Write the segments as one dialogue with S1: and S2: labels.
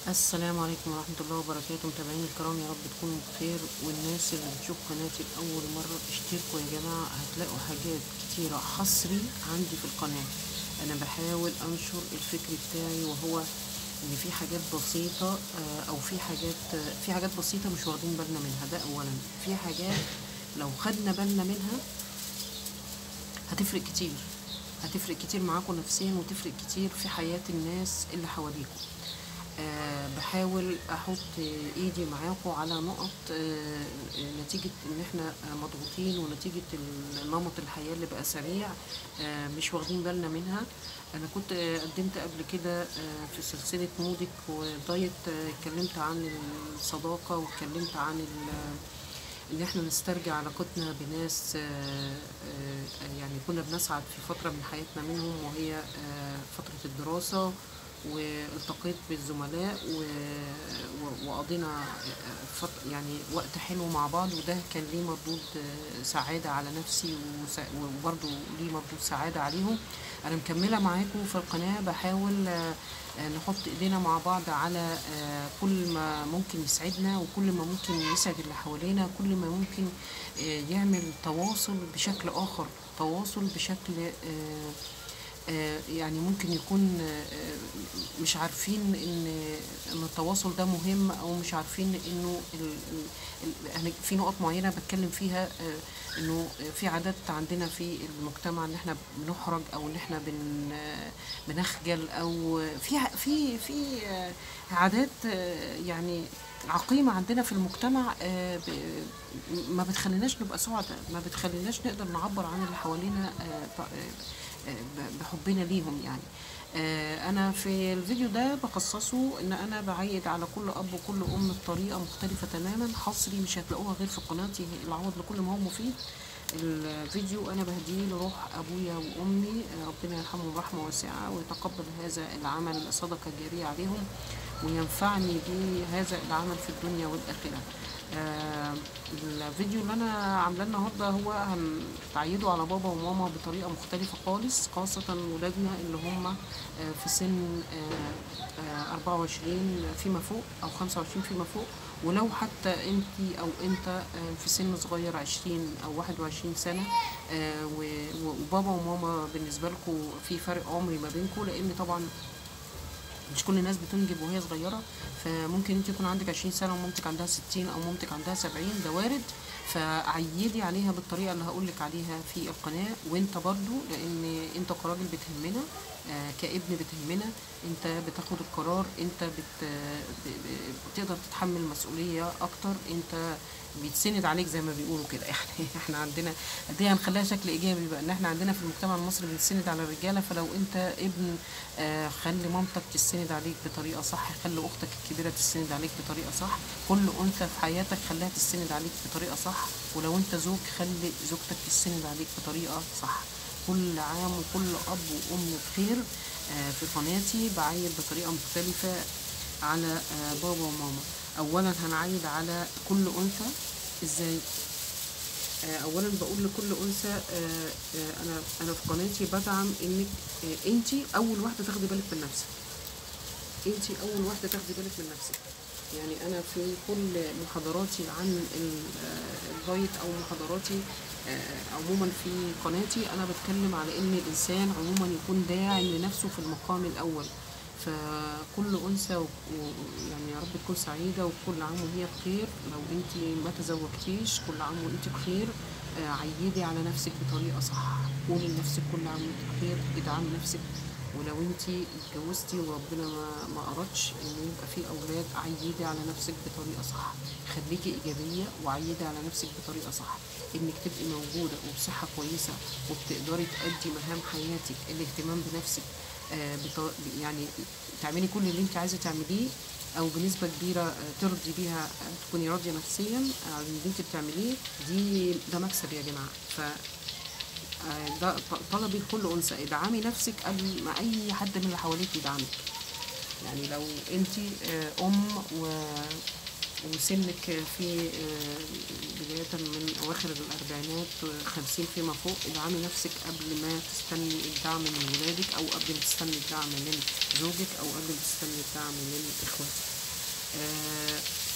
S1: السلام عليكم ورحمة الله وبركاته. متابعين الكرام، يا رب تكونوا بخير. والناس اللي بتشوف قناتي لأول مرة اشتركوا يا جماعة، هتلاقوا حاجات كتيرة حصري عندي في القناة. أنا بحاول أنشر الفكر بتاعي، وهو إن في حاجات بسيطة، أو في حاجات بسيطة مش واخدين بالنا منها. ده أولا. في حاجات لو خدنا بالنا منها هتفرق كتير، هتفرق كتير معاكم نفسيا، وتفرق كتير في حياة الناس اللي حواليكم. بحاول احط ايدي معاكم على نقط، نتيجة ان احنا مضغوطين، ونتيجة نمط الحياة اللي بقى سريع، مش واخدين بالنا منها. انا كنت قدمت قبل كده في سلسلة مودك ودايت، اتكلمت عن الصداقة، واتكلمت عن ان احنا نسترجع علاقتنا بناس يعني كنا بنسعد في فترة من حياتنا منهم، وهي فترة الدراسة. والتقيت بالزملاء وقضينا يعني وقت حلو مع بعض، وده كان ليه مردود سعادة على نفسي، وبرضه ليه مردود سعادة عليهم. انا مكملة معاكم في القناة، بحاول نحط ايدينا مع بعض على كل ما ممكن يسعدنا، وكل ما ممكن يسعد اللي حوالينا، كل ما ممكن يعمل تواصل بشكل اخر، تواصل بشكل يعني ممكن يكون مش عارفين ان التواصل ده مهم، او مش عارفين انه يعني في نقط معينة بتكلم فيها، انه في عادات عندنا في المجتمع ان احنا بنحرج، او ان احنا بنخجل، او في عادات يعني عقيمة عندنا في المجتمع، ما بتخليناش نبقى سعداء، ما بتخليناش نقدر نعبر عن اللي حوالينا بحبنا ليهم يعني. انا في الفيديو ده بخصصه ان انا بعيد على كل اب وكل ام بطريقه مختلفه تماما، حصري مش هتلاقوها غير في قناتي. العوض لكل ما هو مفيد. الفيديو انا بهديه لروح ابويا وامي، ربنا يرحمهم رحمه واسعه، ويتقبل هذا العمل صدقه جاريه عليهم، وينفعني بهذا العمل في الدنيا والاخره. الفيديو اللي انا عاملاه النهارده هو هنتعيدوا على بابا وماما بطريقه مختلفه خالص، خاصه ولادنا اللي هم في سن 24 فيما فوق، او 25 فيما فوق. ولو حتى انتي او انت في سن صغير 20 او 21 سنه، وبابا وماما بالنسبه لكم في فرق عمري ما بينكم، لان طبعا مش كل الناس بتنجب وهي صغيرة. فممكن انت يكون عندك 20 سنة ومامتك عندها 60، او مامتك عندها 70، ده وارد. فعيدي عليها بالطريقة اللي هقولك عليها في القناة. وانت برضو، لان انت كراجل بتهمنا، كابن بتهمنا، انت بتاخد القرار، انت بتقدر تتحمل مسؤولية اكتر، انت بيتسند عليك زي ما بيقولوا كده يعني. احنا عندنا دي هنخليها شكل ايجابي بقى، ان احنا عندنا في المجتمع المصري بنتسند على الرجاله. فلو انت ابن، خلي مامتك تستند عليك بطريقه صح، خلي اختك الكبيره تستند عليك بطريقه صح، كل انثى في حياتك خليها تستند عليك بطريقه صح. ولو انت زوج، خلي زوجتك تستند عليك بطريقه صح. كل عام وكل اب وام بخير. في قناتي بعيد بطريقه مختلفه على بابا وماما. اولا هنعيد على كل انثى ازاي. اولا بقول لكل انثى، انا في قناتي بدعم انك انتي اول واحده تاخدي بالك من نفسك، انتي اول واحده تاخدي بالك من نفسك. يعني انا في كل محاضراتي عن الدايت، او محاضراتي عموما في قناتي، انا بتكلم على ان الانسان عموما يكون داعم لنفسه في المقام الاول. فكل انثى يعني يا رب تكون سعيده، وكل عام وهي بخير. لو انت ما تزوجتيش، كل عام وانت بخير. عيدي على نفسك بطريقه صح، قولي لنفسك كل عام وانت بخير، ادعمي نفسك. ولو انت اتجوزتي وربنا ما اردش ان يبقى في اولاد، عيدي على نفسك بطريقه صح، خليكي ايجابيه، وعيدي على نفسك بطريقه صح، انك تبقي موجوده وبصحه كويسه، وبتقدري تأدي مهام حياتك، الاهتمام بنفسك، يعني تعملي كل اللي انت عايزه تعمليه، او بنسبه كبيره ترضي بيها، تكوني راضيه نفسيا عن اللي انت بتعمليه. ده مكسب يا جماعه. ف ده طلبي لكل انثى، ادعمي نفسك قبل ما اي حد من اللي حواليك يدعمك. يعني لو انت ام وسنك في بداية من أواخر الأربعينات، 50 فيما فوق، ادعمي نفسك قبل ما تستني الدعم من ولادك، أو قبل ما تستني الدعم من زوجك، أو قبل ما تستني الدعم من إخواتك.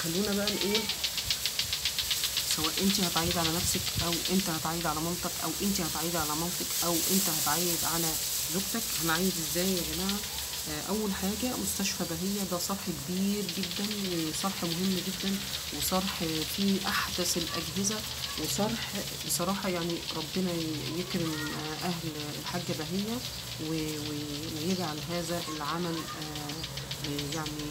S1: خلونا بقى نقول، سواء انت هتعيد على نفسك او انت هتعيد على مامتك او انت هتعيد على مامتك او انت هتعيد على زوجتك، هنعيد ازاي يا جماعه؟ اول حاجه مستشفى بهية، ده صرح كبير جدا وصرح مهم جدا وصرح فيه احدث الاجهزه وصرح بصراحه يعني ربنا يكرم اهل الحاجه بهية ويجعل هذا العمل يعني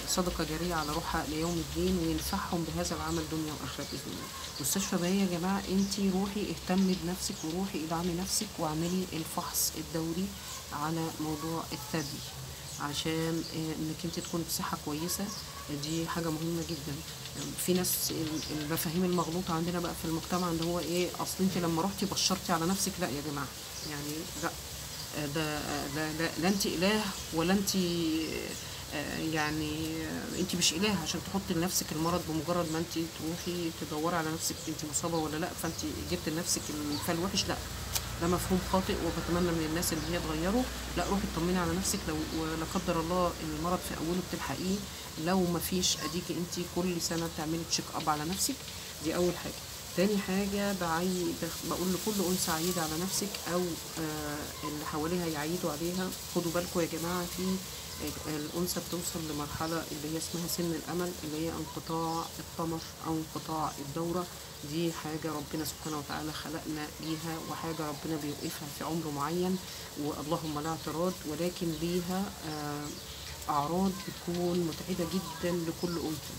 S1: صدقة جارية على روحها ليوم الدين، وينفعهم بهذا العمل دنيا وآخرة بإذن الله. مستشفى بهية يا جماعة، انتي روحي اهتمي بنفسك وروحي ادعمي نفسك واعملي الفحص الدوري على موضوع الثدي عشان انك انت تكوني بصحة كويسة. دي حاجة مهمة جدا. في ناس المفاهيم المغلوطة عندنا بقى في المجتمع اللي هو ايه، اصل انت لما روحتي بشرتي على نفسك. لا يا جماعة، يعني لا، ده لا انت اله ولا انت يعني انت مش اله عشان تحطي لنفسك المرض بمجرد ما انت تروحي تدوري على نفسك انت مصابه ولا لا، فانت جبت لنفسك الفال وحش. لا، ده مفهوم خاطئ، وبتمنى من الناس اللي هي تغيره. لا، روحي اطمني على نفسك، لو ولا قدر الله المرض في اوله بتلحقيه، لو مفيش اديكي انت كل سنه بتعملي تشيك اب على نفسك. دي اول حاجه. تاني حاجة بقول لكل أنثى عيدة على نفسك أو اللي حواليها يعيدوا عليها. خدوا بالكم يا جماعة، في الأنثى بتوصل لمرحلة اللي هي اسمها سن الأمل، اللي هي انقطاع الطمث أو انقطاع الدورة. دي حاجة ربنا سبحانه وتعالى خلقنا ليها، وحاجة ربنا بيوقفها في عمر معين، واللهم لا اعتراض، ولكن ليها أعراض بتكون متعبة جدا لكل أنثى.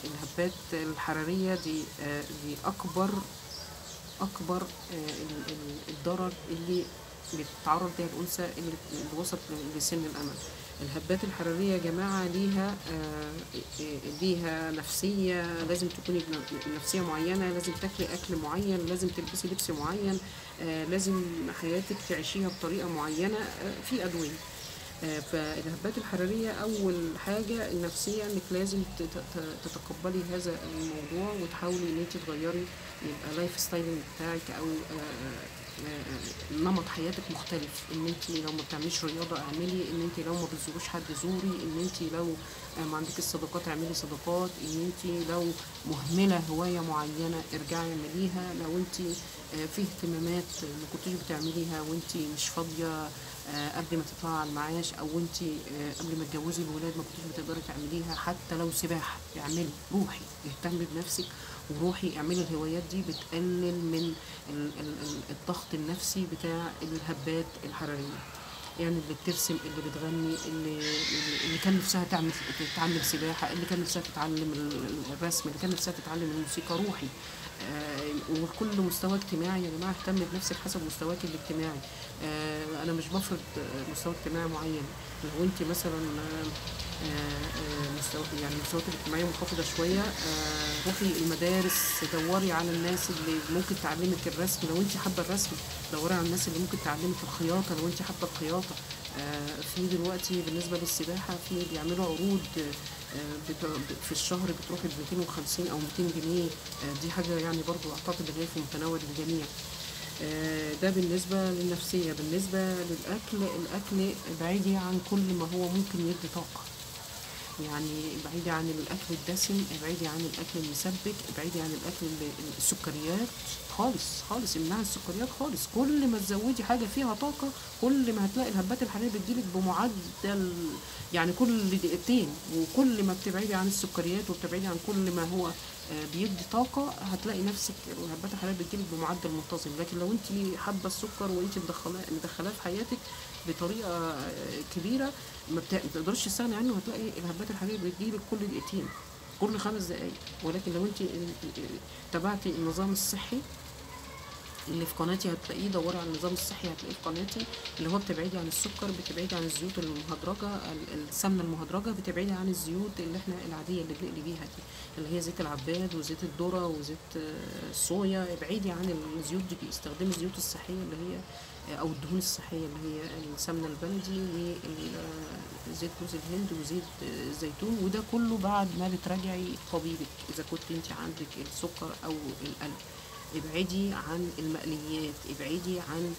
S1: الهبات الحرارية دي أكبر الضرر اللي بتتعرض ليها الأنثى اللي وصلت لسن الأمل. الهبات الحرارية يا جماعة ليها نفسية، لازم تكوني نفسية معينة، لازم تاكلي أكل معين، لازم تلبسي لبس معين، لازم حياتك تعيشيها بطريقة معينة، في أدوية. فالهبات الحرارية أول حاجة النفسية، إنك لازم تتقبلي هذا الموضوع وتحاولي إن انت تغيري، يبقى لايف ستايل بتاعك أو نمط حياتك مختلف. ان انت لو ما بتعمليش رياضة اعملي، ان انت لو ما بتزوروش حد زوري، ان انت لو ما عندك الصداقات اعملي صداقات، ان انت لو مهملة هواية معينة ارجعي اعمليها، لو انت في اهتمامات ما كنتيش بتعمليها وانت مش فاضية قبل ما تطلعي على المعاش، او انت قبل ما تجوزي الولاد ما كنتيش بتقدري تعمليها، حتى لو سباحة اعملي، روحي اهتمي بنفسك وروحي اعملي الهوايات دي، بتقلل من الضغط النفسي بتاع الهبات الحرارية. يعني اللي بترسم، اللي بتغني، اللي كان نفسها تتعلم سباحة، اللي كان نفسها تتعلم الرسم، اللي كان نفسها تتعلم الموسيقى، روحي. وكل مستوى اجتماعي يا جماعة اهتم بنفسك حسب مستواك الاجتماعي. انا مش بفرض مستوى اجتماعي معين. لو انت مثلا يعني مستويات الاجتماعية منخفضة شوية، روحي المدارس، دوري على الناس اللي ممكن تعلمك الرسم لو انت حابة الرسم، دوري على الناس اللي ممكن تعلمك الخياطة لو انت حابة الخياطة. في دلوقتي بالنسبة للسباحة في بيعملوا عروض في الشهر بتروحي ب 250 أو 200 جنيه. دي حاجة يعني برضو أعتقد إن هي في متناول الجميع. ده بالنسبة للنفسية. بالنسبة الأكل ابعدي عن كل ما هو ممكن يدي طاقة، يعني ابعدي عن الأكل الدسم، ابعدي عن الأكل المسبك، ابعدي عن الأكل السكريات خالص، امنعي السكريات خالص. كل ما تزودي حاجة فيها طاقة كل ما هتلاقي الهبات الحرارية بتجيلك بمعدل يعني كل دقيقتين. وكل ما بتبعدي عن السكريات وبتبعدي عن كل ما هو بيدي طاقة، هتلاقي نفسك الهبات الحرارية بتجيلك بمعدل منتظم. لكن لو انت حابة السكر وانت مدخلاه في حياتك بطريقة كبيرة ما بتقدرش تستغني عنه، هتلاقي الهبات الحرارية بتجيلك كل دقيقتين، كل 5 دقايق. ولكن لو انت تبعتي النظام الصحي اللي في قناتي هتلاقيه، دوري على النظام الصحي هتلاقيه في قناتي، اللي هو بتبعدي عن السكر، بتبعدي عن الزيوت المهدرجة، السمنة المهدرجة، بتبعدي عن الزيوت اللي احنا العادية اللي بنقلي بيها دي، اللي هي زيت العباد وزيت الذرة وزيت الصويا. ابعدي عن الزيوت دي، استخدمي الزيوت الصحية اللي هي او الدهون الصحية اللي هي السمنة البلدي وزيت جوز الهند وزيت الزيتون. وده كله بعد ما بتراجعي طبيبك اذا كنت انت عندك السكر او القلب. ابعدي عن المقليات، ابعدي عن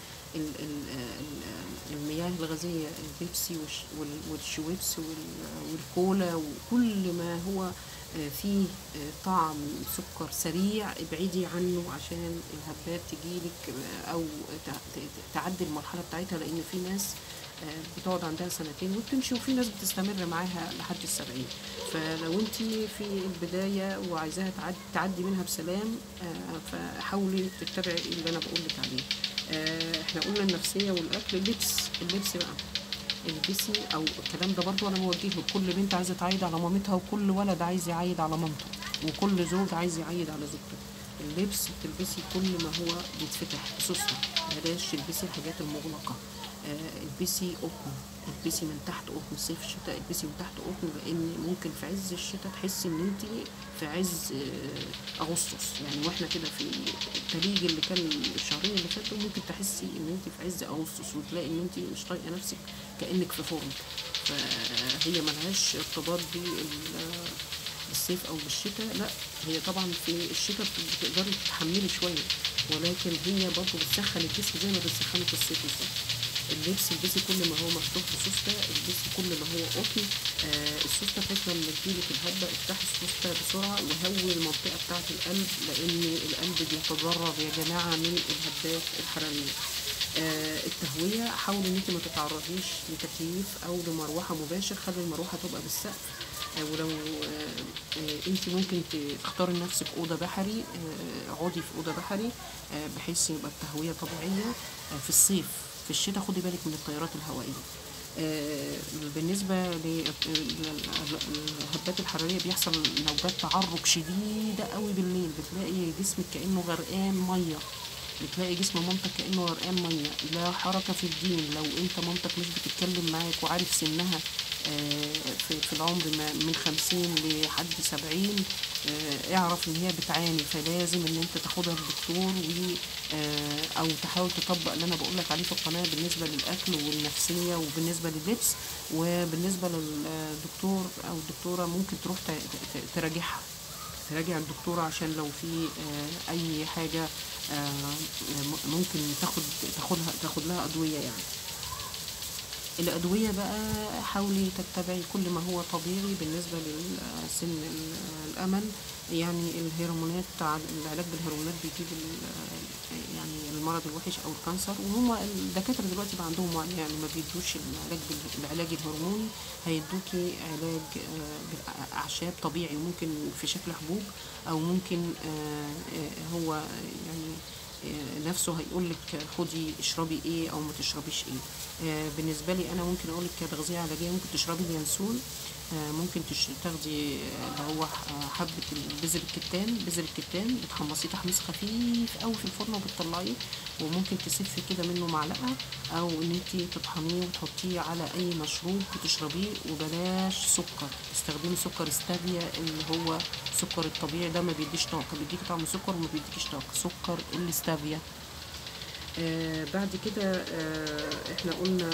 S1: المياه الغازية، البيبسي والشويبس والكولا وكل ما هو فيه طعم سكر سريع، ابعدي عنه عشان الهبات تجيلك أو تعدي المرحلة بتاعتها، لأن في ناس بتقعد عندها سنتين وبتمشي، وفي ناس بتستمر معاها لحد ال70. فلو انت في البداية وعايزاها تعدي منها بسلام، فحاولي تتبعي اللي انا بقولك عليه. احنا قلنا النفسية والاكل. اللبس بقى، البسي او الكلام ده برضو انا بوجهه لكل بنت عايزه تعيد على مامتها، وكل ولد عايز يعيد على مامته، وكل زوج عايز يعيد على زوجته. اللبس بتلبسي كل ما هو بيتفتح بسوسته، بلاش تلبسي الحاجات المغلقه. البسي قطن، البسي من تحت قطن، صيف شتاء البسي من تحت قطن، لان ممكن في عز الشتاء تحسي ان انت في عز اغسطس، يعني واحنا كده في التليج اللي كان الشهرين اللي فاتوا، ممكن تحسي ان انت في عز اغسطس وتلاقي ان انت مش طايقه نفسك كانك في فرن. فهي ملهاش ارتباط بالصيف او بالشتاء، لا، هي طبعا في الشتاء بتقدري تتحملي شويه، ولكن هي برضه بتسخن الجسم زي ما بتسخنه في الصيف بالظبط. اللبس البسي كل ما هو مفتوح بسوسته، البسي كل ما هو قطن. السوسته فكره لما تجيلك الهبه، افتحي السوسته بسرعه وهوي المنطقه بتاعه القلب، لان القلب بيتضرر يا جماعه من الهبات الحراريه. التهويه، حاولي ان انت ما تتعرضيش لتكييف او لمروحه مباشر، خلي المروحه تبقى بالسقف. ولو انت ممكن تختاري لنفسك اوضه بحري، اقعدي في اوضه بحري بحيث يبقى التهويه طبيعيه في الصيف. في الشتاء خدي بالك من التيارات الهوائيه. بالنسبه للهبات الحراريه، بيحصل نوبات تعرق شديده قوي بالليل، بتلاقي جسمك كانه غرقان ميه، بتلاقي جسم مامتك كأنه غرقان مية. لا حركة في الدين. لو انت مامتك مش بتتكلم معاك وعارف سنها في العمر من 50 لحد 70، اعرف ان هي بتعاني، فلازم ان انت تاخدها للدكتور او تحاول تطبق اللي انا بقولك عليه في القناة بالنسبة للاكل والنفسية وبالنسبة لللبس. وبالنسبة للدكتور او الدكتورة، ممكن تروح تراجع الدكتورة عشان لو في اي حاجة ممكن تاخد لها ادوية. يعني الادوية بقى، حاولي تتبعي كل ما هو طبيعي بالنسبة لسن الامل. يعني الهرمونات، العلاج بالهرمونات بيجيب يعني المرض الوحش او الكانسر، وهم الدكاتره دلوقتي بقى عندهم وعي، يعني ما بيدوش العلاج الهرموني، هيدوكي علاج بالاعشاب طبيعي، ممكن في شكل حبوب، او ممكن هو يعني نفسه هيقولك خدي اشربي ايه او ما تشربيش ايه. بالنسبه لي انا ممكن اقولك كتغذيه علاجيه، ممكن تشربي اليانسون، ممكن تاخدي اللي هو حبة بذر الكتان بتحمصيه تحميص خفيف قوي في الفرن وبتطلعيه، وممكن تسفي كده منه معلقة، او ان انتي تطحنيه وتحطيه على اي مشروب وتشربيه. وبلاش سكر، استخدمي سكر ستافيا اللي هو سكر الطبيعي، ده ما بيديش طاقة، بيديك طعم سكر وما بيديكش طاقة، سكر الستافيا. بعد كده احنا قلنا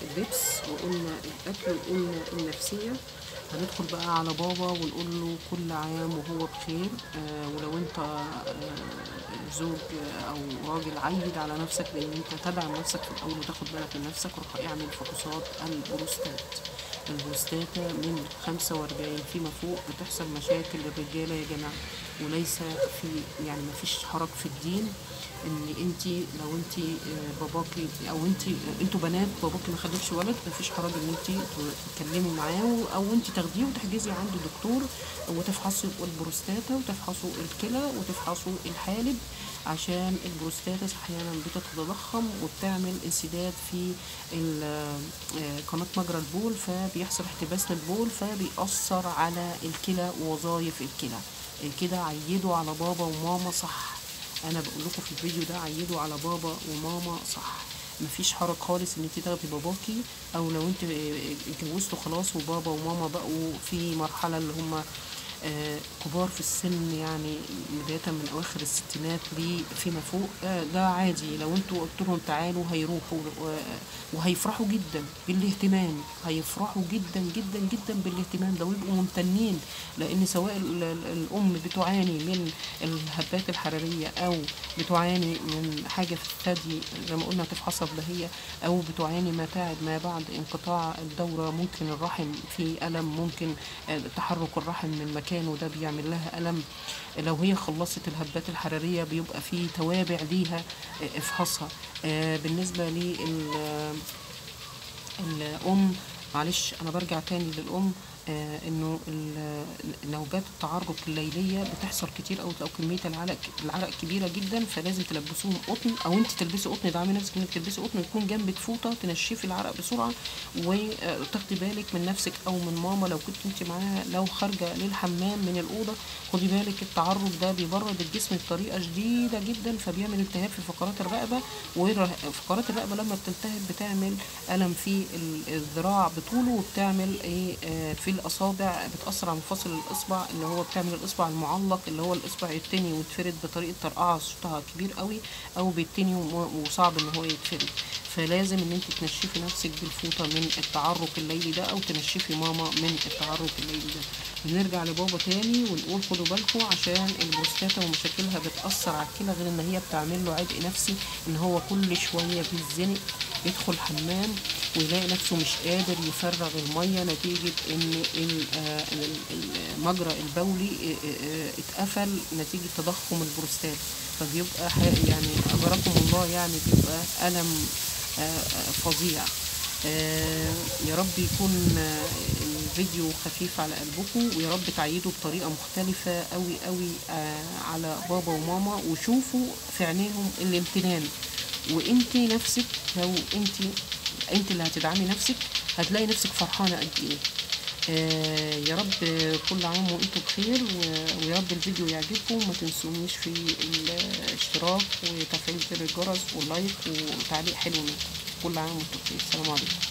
S1: اللبس وقلنا الاكل وقلنا النفسيه. هندخل بقى على بابا ونقول له كل عام وهو بخير. ولو انت زوج او راجل، عيد على نفسك، لان انت تدعم نفسك في الاول وتاخد بالك من نفسك. روح اعمل فحوصات البروستاتا من 45 فيما فوق بتحصل مشاكل للرجاله يا جماعه، وليس في يعني مفيش حرج في الدين ان انتي لو انتي باباكي او انتوا بنات باباكي ما خدتش ولد، مفيش حرج ان انتي تتكلمي معاه او انتي تاخديه وتحجزي عند دكتور وتفحصوا البروستاتا وتفحصوا الكلى وتفحصوا الحالب، عشان البروستاتا احيانا بتتضخم وبتعمل انسداد في قناة مجرى البول، فبيحصل احتباس للبول فبيأثر على الكلى ووظائف الكلى. كده عيدوا على بابا وماما صح، انا بقول لكم في الفيديو ده عيدوا على بابا وماما صح. مفيش حرج خالص ان انت تاخدي باباكي، او لو انت اتجوزتوا خلاص وبابا وماما بقوا في مرحله اللي هم كبار في السن، يعني بداية من أواخر الستينات فيما فوق، ده عادي. لو انتوا قلت لهم تعالوا هيروحوا، وهيفرحوا جدا بالاهتمام، هيفرحوا جدا جدا جدا بالاهتمام ده، ويبقوا ممتنين. لأن سواء الأم بتعاني من الهبات الحرارية، أو بتعاني من حاجة في الثدي زي ما قلنا تفحصها بلهية، أو بتعاني متاعب ما بعد انقطاع الدورة، ممكن الرحم فيه ألم، ممكن تحرك الرحم من مكانه ده بيعمل لها ألم. لو هي خلصت الهبات الحرارية بيبقى فيه توابع ليها، افحصها. بالنسبة للأم، معلش أنا برجع تاني للأم، انه نوبات التعرق الليليه بتحصل كتير قوي، لو كميه العرق كبيره جدا، فلازم تلبسوهم قطن، او انت تلبسي قطن، دعمي نفسك انك تلبسي قطن، يكون جنبك فوطه تنشفي العرق بسرعه، وتاخدي بالك من نفسك او من ماما لو كنت انت معاها، لو خارجه للحمام من الاوضه خدي بالك. التعرق ده بيبرد الجسم بطريقه شديده جدا، فبيعمل التهاب في فقرات الرقبه، وفقرات الرقبه لما بتلتهب بتعمل الم في الذراع بطوله، وبتعمل ايه في الاصابع، بتاثر على مفاصل الاصبع، اللي هو بتعمل الاصبع المعلق، اللي هو الاصبع يتني ويتفرد بطريقه طرقعه صوتها كبير قوي، او بيتني وصعب ان هو يتفرد. فلازم ان انت تنشفي نفسك بالفوطه من التعرق الليلي ده، او تنشفي ماما من التعرق الليلي ده. بنرجع لبابا تاني ونقول خدوا بالكم، عشان البروستاتا ومشاكلها بتاثر على الكلى، غير ان هي بتعمل له عبء نفسي، ان هو كل شويه بيتزنق، يدخل حمام ويلاقي نفسه مش قادر يفرغ المية، نتيجة ان المجرى البولي اتقفل نتيجة تضخم البروستات. فبيبقى يعني أجركم الله، يعني بيبقى ألم فظيع. يا رب يكون الفيديو خفيف على قلبكم، ويا رب تعيدوا بطريقة مختلفة قوي قوي على بابا وماما، وشوفوا في عينيهم الامتنان. وانتي نفسك، لو انت اللي هتدعمي نفسك، هتلاقي نفسك فرحانه قد ايه. يا رب كل عام وانتم بخير، ويا رب الفيديو يعجبكم. ما تنسونيش في الاشتراك وتفعيل زر الجرس واللايك وتعليق حلو منكم. كل عام وانتم بخير. السلام عليكم.